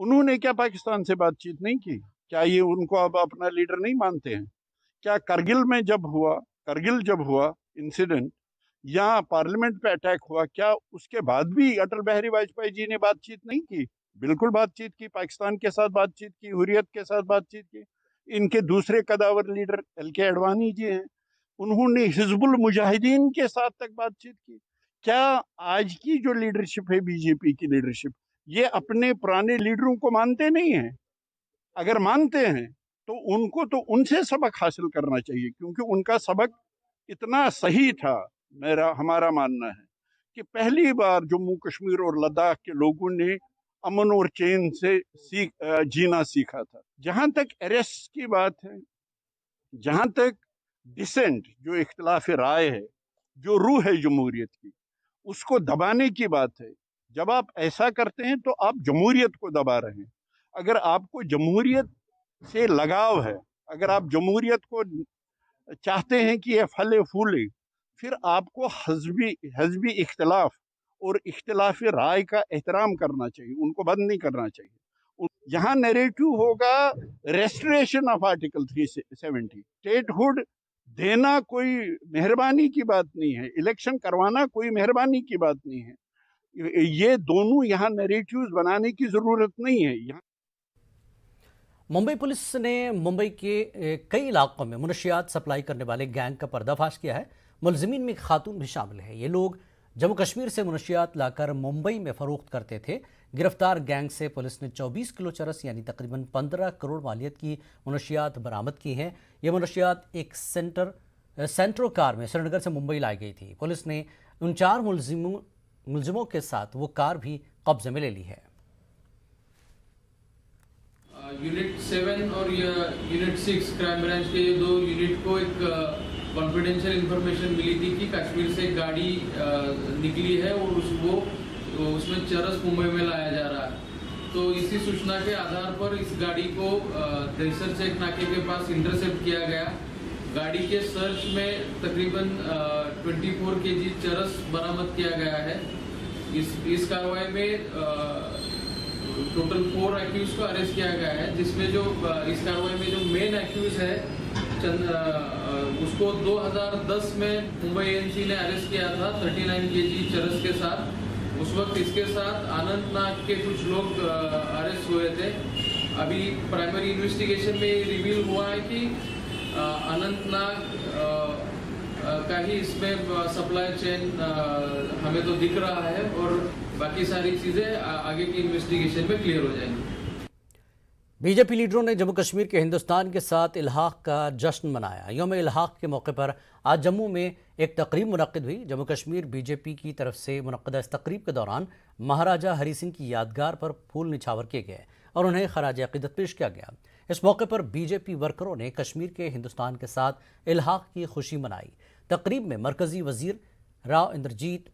انہوں نے کیا پاکستان سے بات چیت نہیں کی؟ کیا یہ ان کو اب اپنا لیڈر نہیں مانتے ہیں؟ کیا کرگل جب ہوا انسیڈنٹ یا پارلیمنٹ پہ اٹیک ہوا، کیا اس کے بعد بھی اٹل بہاری واجپئی جی نے بات چیت نہیں کی؟ بالکل بات چیت کی، پاکستان کے ساتھ بات چیت کی، حریت کے ساتھ بات چیت کی۔ ان کے دوسرے قداور لیڈر ایل کے اڈوانی جی ہیں، انہوں نے حزب المجاہدین کے ساتھ تک بات چیت کی۔ کیا آج کی جو لیڈرشپ ہے بی جے پی کی لیڈرشپ، یہ اپنے پرانے لیڈروں کو مانتے نہیں ہیں؟ اگر مانتے ہیں تو ان سے سبق حاصل کرنا چاہیے، کیونکہ ان کا سبق اتنا صحیح تھا۔ ہمارا ماننا ہے کہ پہلی بار جموں کشمیر اور لداخ کے لوگوں نے امن اور چین سے جینا سیکھا تھا۔ جہاں تک ایریسٹ کی بات ہے، جہاں تک ڈسینٹ، جو اختلاف رائے ہے، جو روح ہے جمہوریت کی، اس کو دبانے کی بات ہے۔ جب آپ ایسا کرتے ہیں تو آپ جمہوریت کو دبا رہے ہیں۔ اگر آپ کو جمہوریت سے لگاؤ ہے، اگر آپ جمہوریت کو چاہتے ہیں کہ یہ پھلے پھولے، پھر آپ کو حزبی اختلاف اور اختلاف رائے کا احترام کرنا چاہیے، ان کو بند نہیں کرنا چاہیے۔ یہاں نیریٹو ہوگا ریسٹریشن آف آرٹیکل 370۔ اسٹیٹ ہوڈ دینا کوئی مہربانی کی بات نہیں ہے، الیکشن کروانا کوئی مہربانی کی بات نہیں ہے۔ یہ دونوں یہاں نیریٹیوز بنانے کی ضرورت نہیں ہے۔ یہاں ممبئی پولیس نے ممبئی کے کئی علاقوں میں منشیات سپلائی کرنے والے گینگ کا پردہ فاش کیا ہے۔ ملزمین میں ایک خاتون بھی شامل ہے۔ یہ لوگ جموں کشمیر سے منشیات لا کر ممبئی میں فروخت کرتے تھے۔ گرفتار گینگ سے پولیس نے 24 کلو چرس یعنی تقریباً 15 کروڑ مالیت کی منشیات برآمد کی ہیں۔ یہ منشیات ایک سینٹرو کار میں سری نگر سے ممبئی لائی گئی تھی۔ پولیس نے ان 4 ملزموں کے ساتھ وہ کار بھی قبضے میں لے لی ہے۔ یونٹ 7 اور یونٹ 6 کرائم برانچ کے یہ 2 یونٹ کو ایک کانفیڈینشیل انفارمیشن ملی تھی کہ کشمیر سے ایک گاڑی نکلی ہے اور اس میں چرس ممبئی میں لایا جا رہا ہے۔ تو اسی سوچنا کے آدھار پر اس گاڑی کو دہسر چیک ناکے کے پاس انٹرسپٹ کیا گیا۔ گاڑی کے سرچ میں تقریباً 24 kg چرس برآمد کیا گیا ہے۔ اس کارروائی میں ٹوٹل 4 ایکیوز کو اریسٹ کیا گیا ہے، جس میں جو اس کارروائی میں جو مین ایکیوز ہے اس کو 2010 میں ممبئی ANC نے اریسٹ کیا تھا 39 kg چرس کے ساتھ۔ اس وقت اس کے ساتھ اننت ناگ کے کچھ لوگ اریسٹ ہوئے تھے۔ ابھی پرائمری انویسٹیگیشن میں یہ ریویل ہوا ہے کہ اننت ناگ کا ہی اس میں سپلائی چین ہمیں تو دکھ رہا ہے، اور باقی ساری چیزیں آگے کی انویسٹیگیشن میں کلیئر ہو جائیں گی۔ بی جے پی لیڈروں نے جموں کشمیر کے ہندوستان کے ساتھ الحاق کا جشن منایا۔ یوم الحاق کے موقع پر آج جموں میں ایک تقریب منعقد ہوئی۔ جموں کشمیر بی جے پی کی طرف سے منعقدہ اس تقریب کے دوران مہاراجہ ہری سنگھ کی یادگار پر پھول نچھاور کیے گئے اور انہیں خراج عقیدت پیش کیا گیا۔ اس موقع پر بی جے پی ورکروں نے کشمیر کے ہندوستان کے ساتھ الحاق کی خوشی منائی۔ تقریب میں مرکزی وزیر راؤ اندرجیت،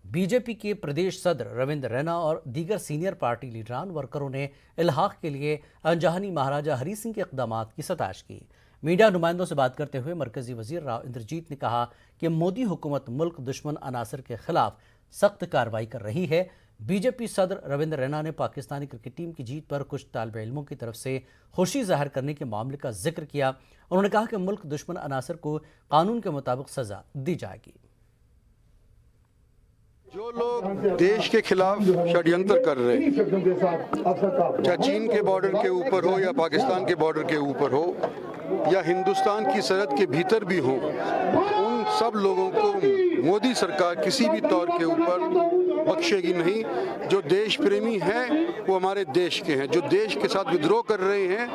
بی جے پی کے پردیش صدر رویندر رینا اور دیگر سینئر پارٹی لیڈران ورکروں نے الحاق کے لیے انجہانی مہاراجہ ہری سنگھ کے اقدامات کی ستائش کی۔ میڈیا نمائندوں سے بات کرتے ہوئے مرکزی وزیر راؤ اندرجیت نے کہا کہ مودی حکومت ملک دشمن عناصر کے خلاف سخت کارروائی کر رہی ہے۔ بی جے پی صدر رویندر رینا نے پاکستانی کرکٹ ٹیم کی جیت پر کچھ طالب علموں کی طرف سے خوشی ظاہر کرنے کے معاملے کا ذکر کیا۔ انہوں نے کہا کہ ملک دشمن عناصر کو قانون کے مطابق سزا دی جائے گی۔ جو لوگ دیش کے خلاف شڈینتر کر رہے ہیں، چاہے چین کے بارڈر کے اوپر ہو یا پاکستان کے بارڈر کے اوپر ہو یا ہندوستان کی سرحد کے بھیتر بھی ہوں، ان سب لوگوں کو مودی سرکار کسی بھی طور کے اوپر بخشے گی نہیں۔ جو دیش پریمی ہیں وہ ہمارے دیش کے ہیں، جو دیش کے ساتھ ودروہ کر رہے ہیں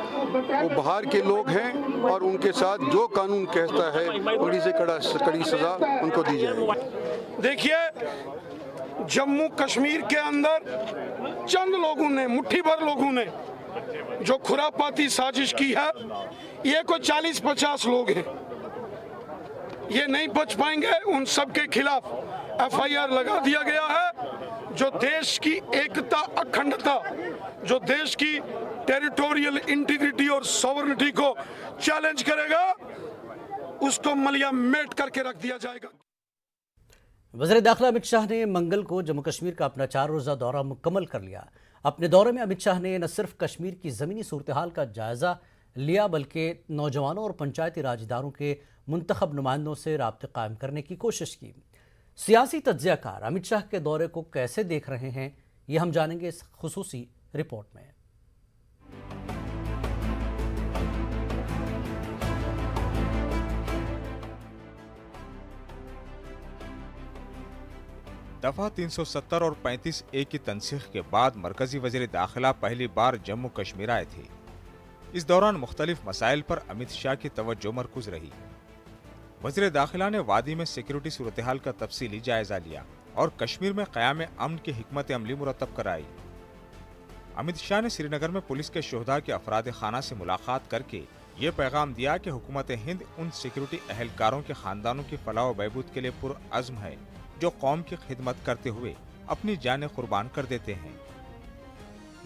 وہ باہر کے لوگ ہیں، اور ان کے ساتھ جو قانون کہتا ہے بڑی سے کڑی سزا ان کو دی جائے گی۔ دیکھیے، جموں کشمیر کے اندر چند لوگوں نے، مٹھی بھر لوگوں نے جو خرافاتی سازش کی ہے، یہ کوئی 40-50 لوگ ہیں، یہ نہیں بچ پائیں گے۔ ان سب کے خلاف FIR لگا دیا گیا ہے۔ جو دیش کی ایکتا، اکھنڈتا، جو دیش کی ٹیریٹوریل انٹیگریٹی اور سوورنٹی کو چیلنج کرے گا، اس کو ملیا میٹ کر کے رکھ دیا جائے گا۔ وزیر داخلہ امت شاہ نے منگل کو جموں کشمیر کا اپنا 4 روزہ دورہ مکمل کر لیا۔ اپنے دورے میں امت شاہ نے نہ صرف کشمیر کی زمینی صورتحال کا جائزہ لیا بلکہ نوجوانوں اور پنچایتی راج اداروں کے منتخب نمائندوں سے رابطے قائم کرنے کی کوشش کی۔ سیاسی تجزیہ کار امت شاہ کے دورے کو کیسے دیکھ رہے ہیں، یہ ہم جانیں گے اس خصوصی رپورٹ میں۔ دفعہ 370 اور 35A کی تنسیخ کے بعد مرکزی وزیر داخلہ پہلی بار جموں کشمیر آئے تھے۔ اس دوران مختلف مسائل پر امت شاہ کی توجہ مرکوز رہی۔ وزیر داخلہ نے وادی میں سیکیورٹی صورتحال کا تفصیلی جائزہ لیا اور کشمیر میں قیام امن کی حکمت عملی مرتب کرائی۔ امت شاہ نے سری نگر میں پولیس کے شہداء کے افراد خانہ سے ملاقات کر کے یہ پیغام دیا کہ حکومت ہند ان سیکیورٹی اہلکاروں کے خاندانوں کی فلاح و بہبود کے لیے پرعزم ہے جو قوم کی خدمت کرتے ہوئے اپنی جانیں قربان کر دیتے ہیں۔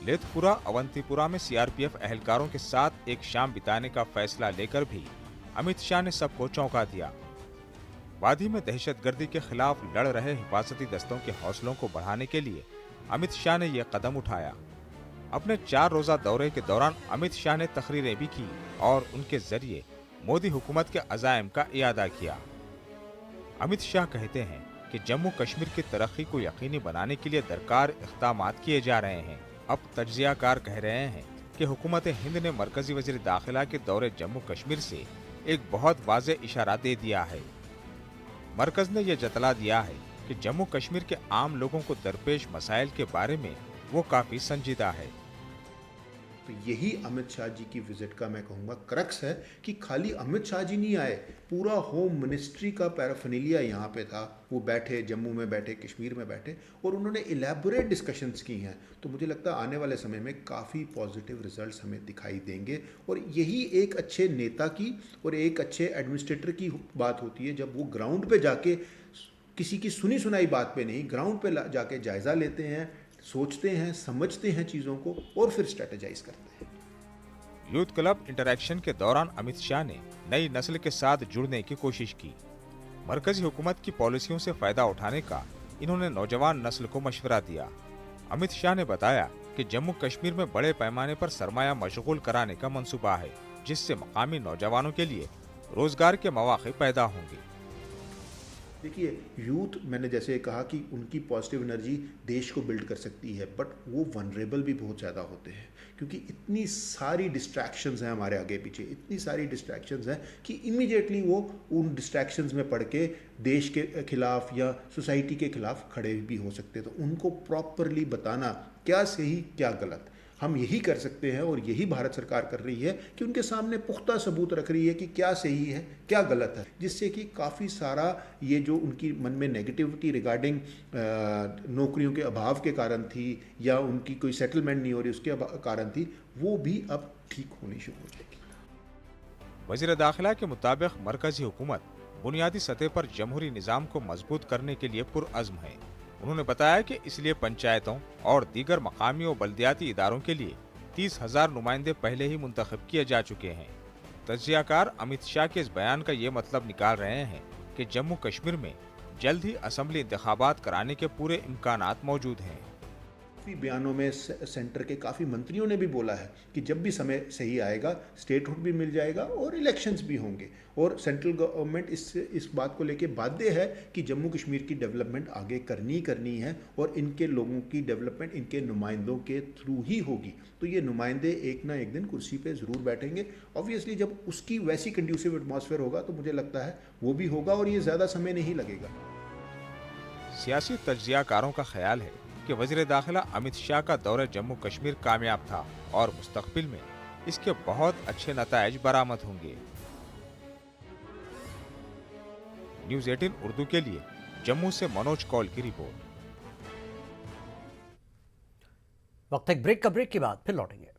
لیت پورہ اونتی پورہ میں CRPF اہلکاروں کے ساتھ ایک شام بتانے کا فیصلہ لے کر بھی امت شاہ نے سب کو چونکا دیا۔ وادی میں دہشت گردی کے خلاف لڑ رہے حفاظتی دستوں کے حوصلوں کو بڑھانے کے لیے امت شاہ نے یہ قدم اٹھایا۔ اپنے 4 روزہ دورے کے دوران امت شاہ نے تقریریں بھی کی اور ان کے ذریعے مودی حکومت کے عزائم کا اعادہ کیا۔ امت شاہ کہتے ہیں کہ جموں کشمیر کی ترقی کو یقینی بنانے کے لیے درکار اقدامات کیے جا رہے ہیں۔ اب تجزیہ کار کہہ رہے ہیں کہ حکومت ہند نے مرکزی وزیر داخلہ کے دورے جموں کشمیر سے ایک بہت واضح اشارہ دے دیا ہے۔ مرکز نے یہ جتلا دیا ہے کہ جموں کشمیر کے عام لوگوں کو درپیش مسائل کے بارے میں وہ کافی سنجیدہ ہے۔ تو یہی امت شاہ جی کی وزٹ کا میں کہوں گا کرکس ہے کہ خالی امت شاہ جی نہیں آئے، پورا ہوم منسٹری کا پیرافینیلیا یہاں پہ تھا۔ وہ بیٹھے جموں میں بیٹھے، کشمیر میں بیٹھے اور انہوں نے الیبوریٹ ڈسکشنز کی ہیں۔ تو مجھے لگتا ہے آنے والے سمے میں کافی پازیٹیو ریزلٹس ہمیں دکھائی دیں گے، اور یہی ایک اچھے نیتا کی اور ایک اچھے ایڈمنسٹریٹر کی بات ہوتی ہے، جب وہ گراؤنڈ پہ جا کے کسی کی سنی سنائی بات پہ نہیں، گراؤنڈ پہ جا کے جائزہ لیتے ہیں، سوچتے ہیں، سمجھتے ہیں چیزوں کو اور پھر اسٹریٹجائز کرتے ہیں۔ یوتھ کلب انٹریکشن کے دوران امت شاہ نے نئی نسل کے ساتھ جڑنے کی کوشش کی۔ مرکزی حکومت کی پالیسیوں سے فائدہ اٹھانے کا انہوں نے نوجوان نسل کو مشورہ دیا۔ امت شاہ نے بتایا کہ جموں کشمیر میں بڑے پیمانے پر سرمایہ مشغول کرانے کا منصوبہ ہے، جس سے مقامی نوجوانوں کے لیے روزگار کے مواقع پیدا ہوں گے۔ دیکھیے، یوتھ میں نے جیسے کہا کہ ان کی پازیٹیو انرجی دیش کو بلڈ کر سکتی ہے، بٹ وہ ونریبل بھی بہت زیادہ ہوتے ہیں، کیونکہ اتنی ساری ڈسٹریکشنز ہیں ہمارے آگے پیچھے، اتنی ساری ڈسٹریکشنز ہیں کہ امیڈیٹلی وہ ان ڈسٹریکشنز میں پڑھ کے دیش کے خلاف یا سوسائٹی کے خلاف کھڑے بھی ہو سکتے۔ تو ان کو پراپرلی بتانا کیا صحیح کیا غلط ہم یہی کر سکتے ہیں، اور یہی بھارت سرکار کر رہی ہے کہ ان کے سامنے پختہ ثبوت رکھ رہی ہے کہ کیا صحیح ہے کیا غلط ہے، جس سے کہ کافی سارا یہ جو ان کی من میں نیگیٹیوٹی ریگارڈنگ نوکریوں کے ابھاؤ کے کارن تھی یا ان کی کوئی سیٹلمنٹ نہیں ہو رہی اس کے کارن تھی، وہ بھی اب ٹھیک ہونی شروع ہو جائے گی۔ وزیر داخلہ کے مطابق مرکزی حکومت بنیادی سطح پر جمہوری نظام کو مضبوط کرنے کے لیے پرعزم ہے۔ انہوں نے بتایا کہ اس لیے پنچایتوں اور دیگر مقامی و بلدیاتی اداروں کے لیے 30,000 نمائندے پہلے ہی منتخب کیے جا چکے ہیں۔ تجزیہ کار امت شاہ کے اس بیان کا یہ مطلب نکال رہے ہیں کہ جموں کشمیر میں جلد ہی اسمبلی انتخابات کرانے کے پورے امکانات موجود ہیں۔ کافی بیانوں میں سینٹر کے کافی منتریوں نے بھی بولا ہے کہ جب بھی سمے صحیح آئے گا اسٹیٹ ہوڈ بھی مل جائے گا اور الیکشنز بھی ہوں گے، اور سینٹرل گورنمنٹ اس بات کو لے کے باندھے ہے کہ جموں کشمیر کی ڈیولپمنٹ آگے کرنی ہے، اور ان کے لوگوں کی ڈیولپمنٹ ان کے نمائندوں کے تھرو ہی ہوگی۔ تو یہ نمائندے ایک نہ ایک دن کرسی پہ ضرور بیٹھیں گے۔ آبویسلی جب اس کی ویسی کنڈیوسیو ایٹماسفیئر ہوگا تو مجھے لگتا ہے وہ بھی ہوگا، اور یہ زیادہ سمے نہیں لگے گا۔ سیاسی تجزیہ کاروں کا خیال ہے کہ وزیر داخلہ امت شاہ کا دورہ جموں کشمیر کامیاب تھا اور مستقبل میں اس کے بہت اچھے نتائج برآمد ہوں گے۔ نیوز 18 اردو کے لیے جموں سے منوج کول کی رپورٹ۔ وقت ایک بریک کا، بریک کے بعد پھر لوٹیں گے۔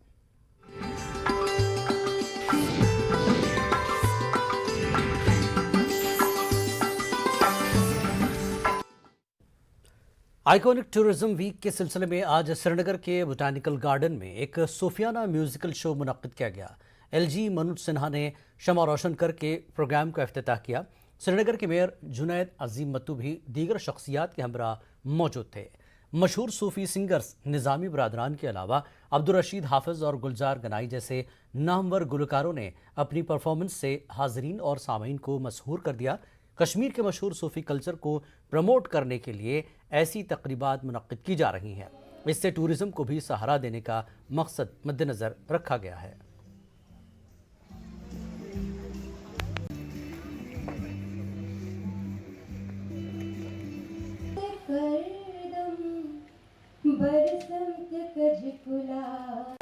آئیکونک ٹورزم ویک کے سلسلے میں آج سری نگر کے بوٹینیکل گارڈن میں ایک صوفیانہ میوزیکل شو منعقد کیا گیا۔ LG منوج سنہا نے شمع روشن کر کے پروگرام کا افتتاح کیا۔ سری نگر کے میئر جنید عظیم متو بھی دیگر شخصیات کے ہمراہ موجود تھے۔ مشہور صوفی سنگرز نظامی برادران کے علاوہ عبدالرشید حافظ اور گلزار گنائی جیسے نامور گلوکاروں نے اپنی پرفارمنس سے حاضرین اور سامعین کو مسحور کر دیا۔ کشمیر کے مشہور صوفی کلچر کو پروموٹ کرنے کے لیے ایسی تقریبات منعقد کی جا رہی ہیں۔ اس سے ٹورزم کو بھی سہارا دینے کا مقصد مد نظر رکھا گیا ہے۔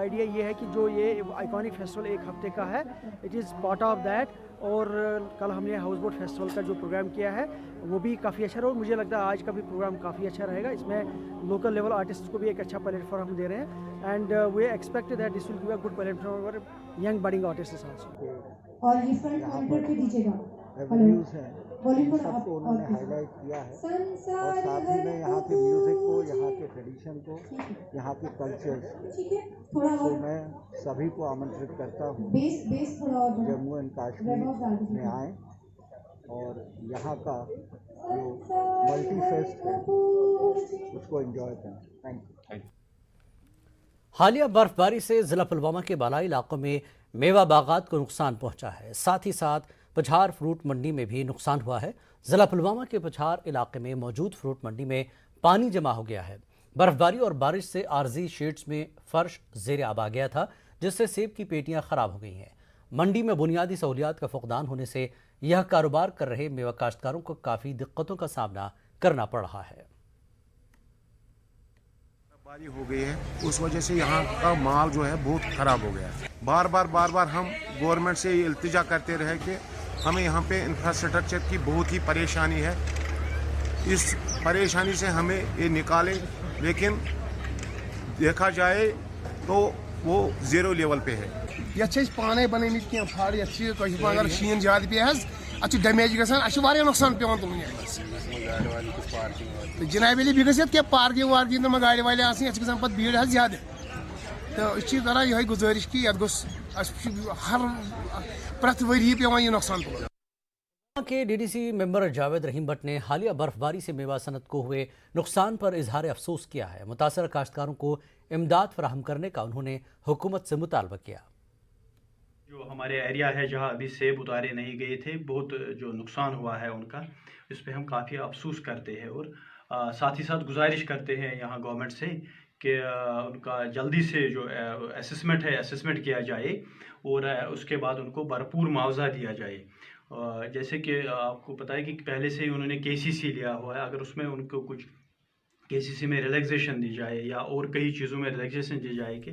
آئیڈیا یہ ہے کہ جو یہ آئیکونک فیسٹیول ایک ہفتے کا ہے، it is part of that, اور کل ہم نے ہاؤس بوٹ فیسٹیول کا جو پروگرام کیا ہے وہ بھی کافی اچھا رہا، اور مجھے لگتا ہے آج کا بھی پروگرام کافی اچھا رہے گا۔ اس میں لوکل لیول آرٹسٹ کو بھی ایک اچھا پلیٹ فارم ہم دے رہے ہیں، and we expect that this will give a good platform for young budding artists also. اور یہ فرنٹ کاؤنٹر پہ دیجیے گا، ویوز ہیں سب کو انہوں نے ہائی لائٹ کیا ہے، اور ساتھ ہی میں یہاں کے میوزک کو، یہاں کے ٹریڈیشن کو، یہاں کے کلچر کو میں سبھی کو آمنترت کرتا ہوں جموں اینڈ کشمیر میں آئیں اور یہاں کا جو ملٹی فیسٹ ہے اس کو انجوائے کریں۔ Thank you. حالیہ برف باری سے ضلع پلوامہ کے بالائی علاقوں میں میوہ باغات کو نقصان پہنچا ہے، ساتھ ہی ساتھ پچھار فروٹ منڈی میں بھی نقصان ہوا ہے۔ ضلع پلوامہ کے پچھار علاقے میں موجود فروٹ منڈی میں پانی جمع ہو گیا ہے۔ برف باری اور بارش سے عارضی شیڈز میں فرش زیر آب آ گیا تھا، جس سے سیب کی پیٹیاں خراب ہو گئی ہیں۔ منڈی میں بنیادی سہولیات کا فقدان ہونے سے یہ کاروبار کر رہے میوہ کاشتکاروں کو کافی دقتوں کا سامنا کرنا پڑ رہا ہے۔ باری ہو گئی ہے، اس وجہ سے یہاں کا مال جو ہے بہت خراب ہو گیا ہے۔ بار بار ہم گورنمنٹ سے یہ التجا کرتے رہے کہ ہمیں یہاں پہ انفراسٹرکچر کی بہت ہی پریشانی ہے، اس پریشانی سے ہمیں یہ نکالے، لیکن دیکھا جائے تو وہ زیرو لیول پہ ہے۔ یہ پانے بنمت کی پھاڑ، اگر شین زیادہ پہ اتھ ڈیمیج گھان، نقصان پیوان تلن جناب علی بیٚیہِ گژھِ کینٛہہ پارکنگ وارکنگ تہٕ گاڑِ والہِ آسٕنۍ، اَسہِ گژھان پَتہٕ بھیٖڑ حظ زیادٕ، تہٕ أسۍ چھِ کران یِہوٚے گُزٲرِش کہِ یَتھ گوٚژھ اَسہِ ہر پرٛٮ۪تھ ؤری پیوان یہِ نۄقصان تُلُن۔ کے D D C member Javed Rahim Butt نے حالیہ برف باری سے میوہ صنعت کو ہوئے نقصان پر اظہار افسوس کیا ہے۔ متاثرہ کاشتکاروں کو امداد فراہم کرنے کا انہوں نے حکومت سے مطالبہ کیا۔ جو ہمارے ایریا ہے جہاں ابھی سیب اتارے نہیں گئے تھے، بہت جو نقصان ہوا ہے ان کا، اس پہ ہم کافی افسوس کرتے ہیں، اور ساتھ ہی ساتھ گزارش کرتے ہیں یہاں گورنمنٹ سے کہ ان کا جلدی سے جو اسسمنٹ ہے اسسمنٹ کیا جائے، اور اس کے بعد ان کو بھرپور معاوضہ دیا جائے۔ جیسے کہ آپ کو پتہ ہے کہ پہلے سے ہی انہوں نے کے سی سی لیا ہوا ہے، اگر اس میں ان کو کچھ کے سی سی میں ریلیکسیشن دی جائے یا اور کئی چیزوں میں ریلیکسیشن دی جائے کہ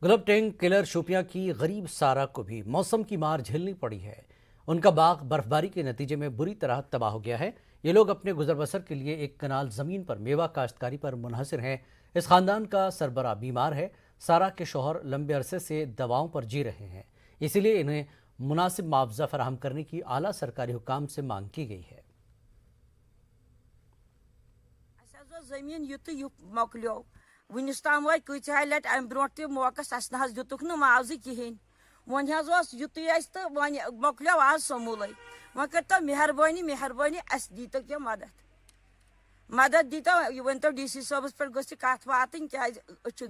گلب ٹینک کلر شوپیاں کی غریب سارہ کو بھی موسم کی مار جھیلنی پڑی ہے۔ ان کا باغ برف باری کے نتیجے میں بری طرح تباہ ہو گیا ہے۔ یہ لوگ اپنے گزر بسر کے لیے ایک کنال زمین پر میوہ کاشتکاری پر منحصر ہیں۔ اس خاندان کا سربراہ بیمار ہے۔ سارہ کے شوہر لمبے عرصے سے دواؤں پر جی رہے ہیں، اسی لیے انہیں مناسب معاوضہ فراہم کرنے کی اعلیٰ سرکاری حکام سے مانگ کی گئی ہے۔ زمین مکلیو ونس تام وات کتہ لٹ ام برو تہ موقع اس نہ دتک معاوضہ کہین، ون یتھی تو ون مکلیو آج سمولے، وہ کرتو مہربانی اس دیتو کی مدد دیتو، یہ ونتو ڈی سی صٲبس پہ گھس کت واتن کیاز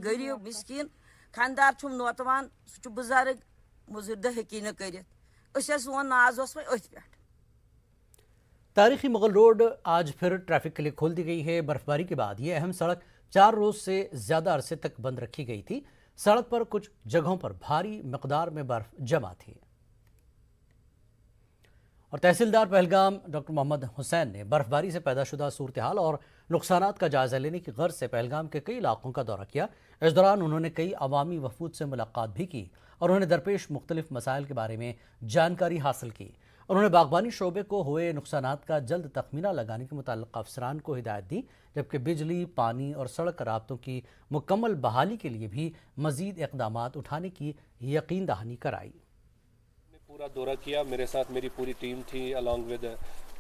غریب مسکین خاندار چھم نوتوان، سہ بزرگ مزور دہ ہیکی نہ کرت، سون ناز اس ات پہ۔ تاریخی مغل روڈ آج پھر ٹریفک کے لیے کھول دی گئی ہے۔ برف باری کے بعد یہ اہم سڑک 4 روز سے زیادہ عرصے تک بند رکھی گئی تھی۔ سڑک پر کچھ جگہوں پر بھاری مقدار میں برف جمع تھی، اور تحصیلدار پہلگام ڈاکٹر محمد حسین نے برف باری سے پیدا شدہ صورتحال اور نقصانات کا جائزہ لینے کی غرض سے پہلگام کے کئی علاقوں کا دورہ کیا۔ اس دوران انہوں نے کئی عوامی وفود سے ملاقات بھی کی اور انہوں نے درپیش مختلف مسائل کے بارے میں جانکاری حاصل کی۔ انہوں نے باغبانی شعبے کو ہوئے نقصانات کا جلد تخمینہ لگانے کے متعلقہ افسران کو ہدایت دی، جبکہ بجلی، پانی اور سڑک رابطوں کی مکمل بحالی کے لیے بھی مزید اقدامات اٹھانے کی یقین دہانی کرائی۔ پورا دورہ کیا، میرے ساتھ میری پوری ٹیم تھی، along with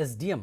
SDM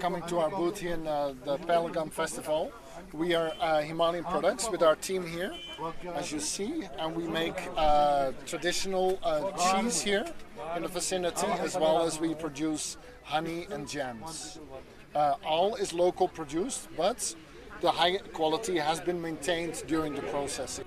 Coming to our booth here in the Pahalgam Festival, we are Himalayan products with our team here, as you see, and we make traditional cheese here in the vicinity, as well as we produce honey and jams. All is local produced, but the high quality has been maintained during the processing.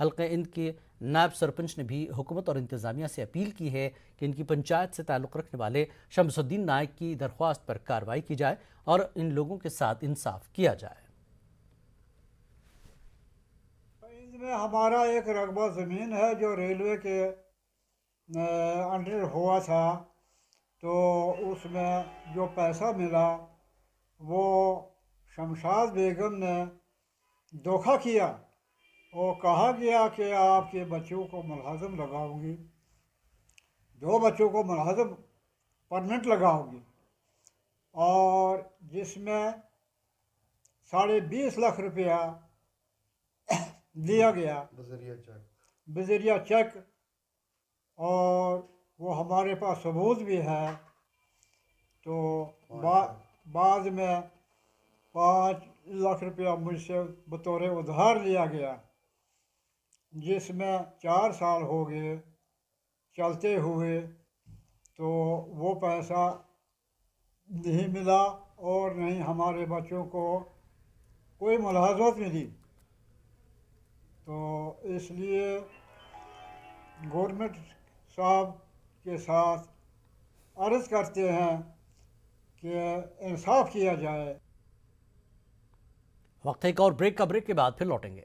حلقہ اند کے نائب سرپنچ نے بھی حکومت اور انتظامیہ سے appeal کی ہے کہ ان کی پنچایت سے تعلق رکھنے والے شمس الدین نائک کی درخواست پر کارروائی کی جائے اور ان لوگوں کے ساتھ انصاف کیا جائے۔ میں ہمارا ایک رقبہ زمین ہے جو ریلوے کے انڈر ہوا تھا، تو اس میں جو پیسہ ملا وہ شمشاد بیگم نے دھوکہ کیا اور کہا گیا کہ آپ کے بچوں کو ملازم لگاؤں گی، 2 بچوں کو ملازم پرمنٹ لگاؤں گی، اور جس میں 20.5 لاکھ روپیہ دیا گیا بذریعہ چیک، اور وہ ہمارے پاس ثبوت بھی ہے۔ تو بعد میں 5 لاکھ روپیہ مجھ سے بطور ادھار لیا گیا، جس میں 4 سال ہو گئے چلتے ہوئے، تو وہ پیسہ نہیں ملا اور نہیں ہمارے بچوں کو کوئی ملازمت ملی۔ تو اس لیے گورنمنٹ صاحب کے ساتھ عرض کرتے ہیں کہ انصاف کیا جائے۔ وقت ایک اور بریک کا، بریک کے بعد پھر لوٹیں گے۔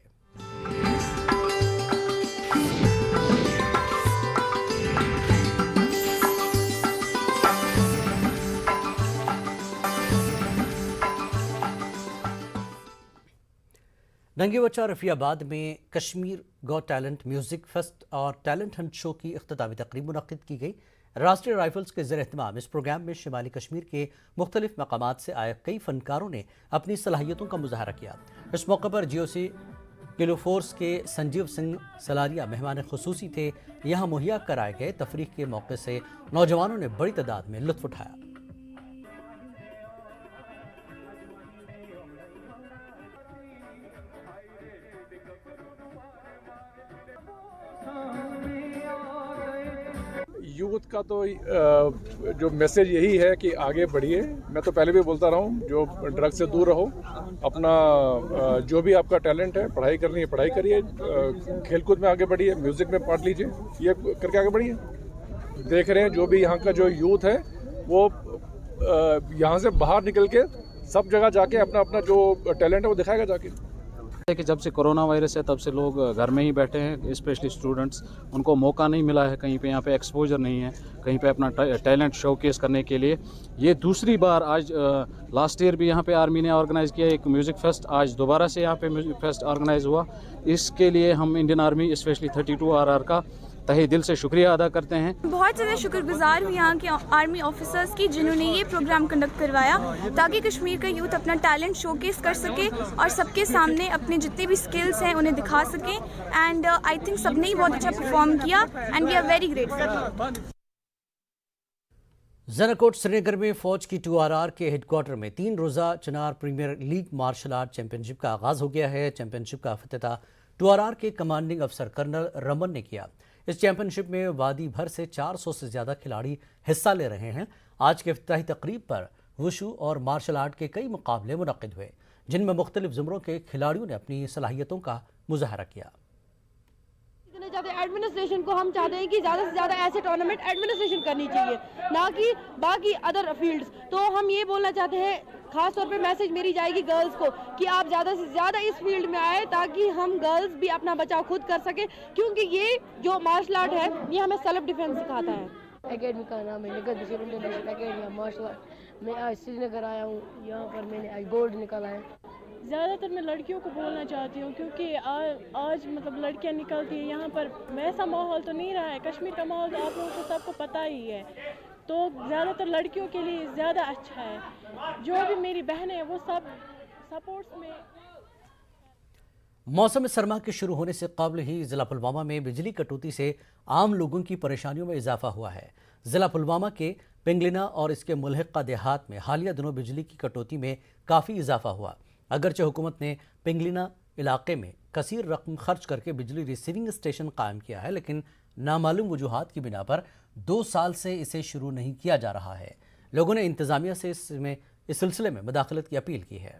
ننگی بچہ رفیع آباد میں کشمیر گوٹ ٹیلنٹ میوزک فیسٹ اور ٹیلنٹ ہنٹ شو کی اختتامی تقریب منعقد کی گئی۔ راشٹریہ رائفلز کے زیر اہتمام اس پروگرام میں شمالی کشمیر کے مختلف مقامات سے آئے کئی فنکاروں نے اپنی صلاحیتوں کا مظاہرہ کیا۔ اس موقع پر جی او سی کلو فورس کے سنجیو سنگھ سلاریا مہمان خصوصی تھے۔ یہاں مہیا کرائے گئے تفریح کے موقع سے نوجوانوں نے بڑی تعداد میں لطف اٹھایا۔ یوتھ کا تو جو میسیج یہی ہے کہ آگے بڑھیے۔ میں تو پہلے بھی بولتا رہا ہوں، جو ڈرگ سے دور رہو، اپنا جو بھی آپ کا ٹیلنٹ ہے، پڑھائی کرنی ہے پڑھائی کریے، کھیل کود میں آگے بڑھیے، میوزک میں پارٹ لیجیے، یہ کر کے آگے بڑھیے۔ دیکھ رہے ہیں جو بھی یہاں کا جو یوتھ ہے وہ یہاں سے باہر نکل کے سب جگہ جا کے اپنا اپنا جو ٹیلنٹ ہے وہ دکھائے گا جا کے۔ کہ جب سے کرونا وائرس ہے تب سے لوگ گھر میں ہی بیٹھے ہیں، اسپیشلی اسٹوڈنٹس، ان کو موقع نہیں ملا ہے کہیں پہ، یہاں پہ ایکسپوجر نہیں ہے کہیں پہ اپنا ٹیلنٹ شو کیس کرنے کے لیے۔ یہ دوسری بار، آج لاسٹ ایئر بھی یہاں پہ آرمی نے آرگنائز کیا ایک میوزک فیسٹ، آج دوبارہ سے یہاں پہ میوزک فیسٹ آرگنائز ہوا۔ اس کے لیے ہم انڈین آرمی اسپیشلی 32 RR کا تہہ دل سے شکریہ ادا کرتے ہیں۔ بہت زیادہ شکر گزار ہوں یہاں کے آرمی آفیسرز کی جنہوں نے یہ پروگرام کنڈکٹ کروایا تاکہ کشمیر کا یوتھ اپنا ٹیلنٹ شو کیس کر سکے اور سب کے سامنے اپنے جتنے بھی سکلز ہیں انہیں دکھا سکیں، اینڈ آئی تھنک سب نے ہی بہت اچھا پرفارم کیا and we are very grateful. Zanakot Srinagar میں فوج کی 2RR کے ہیڈ کوارٹر میں 3 روزہ Chinar premier league martial art championship کا آغاز ہو گیا ہے۔ چیمپئن شپ کا افتتاح 2RR کے کمانڈنگ افسر کرنل رمن نے کیا۔ اس چیمپئن شپ میں وادی بھر سے 400 سے زیادہ کھلاڑی حصہ لے رہے ہیں۔ آج کے افتتاحی تقریب پر وشو اور مارشل آرٹ کے کئی مقابلے منعقد ہوئے جن میں مختلف زمروں کے کھلاڑیوں نے اپنی صلاحیتوں کا مظاہرہ کیا۔ ایڈمنسٹریشن کو ہم چاہتے ہیں کہ زیادہ سے زیادہ ایسے ٹورنامنٹ ایڈمنسٹریشن کرنی چاہیے، نہ کہ باقی ادر فیلڈز۔ تو ہم یہ بولنا چاہتے ہیں، خاص طور پہ میسج میری جائے گی گرلز کو، کہ آپ زیادہ سے زیادہ اس فیلڈ میں آئے تاکہ ہم گرلز بھی اپنا بچاؤ خود کر سکیں، کیونکہ یہ جو مارشل آرٹ ہے یہ ہمیں سیلف ڈیفینس سکھاتا ہے۔ اکیڈمی کا نام ہے Nighat Bashir international academy martial art. میں آج سری نگر آیا ہوں، یہاں پر میں نے آج گولڈ نکالا ہے۔ زیادہ تر میں لڑکیوں کو بولنا چاہتی ہوں، کیونکہ آج مطلب لڑکیاں نکلتی ہیں یہاں پر، ویسا ماحول تو نہیں رہا ہے، کشمیر کا ماحول تو آپ لوگوں کو سب کو پتہ ہی ہے، تو زیادہ تر لڑکیوں کے لیے زیادہ اچھا ہے۔ جو بھی میری بہنیں ہیں وہ سب سپورٹس میں۔ موسم سرما کے شروع ہونے سے قبل ہی ضلع پلوامہ میں بجلی کٹوتی سے عام لوگوں کی پریشانیوں میں اضافہ ہوا ہے۔ ضلع پلوامہ کے پنگلینا اور اس کے ملحقہ دیہات میں حالیہ دنوں بجلی کی کٹوتی میں کافی اضافہ ہوا۔ اگرچہ حکومت نے پنگلینا علاقے میں کثیر رقم خرچ کر کے بجلی ریسیونگ اسٹیشن قائم کیا ہے، لیکن نامعلوم وجوہات کی بنا پر 2 سال سے اسے شروع نہیں کیا جا رہا ہے۔ لوگوں نے انتظامیہ سے اس سلسلے میں مداخلت کی اپیل کی ہے۔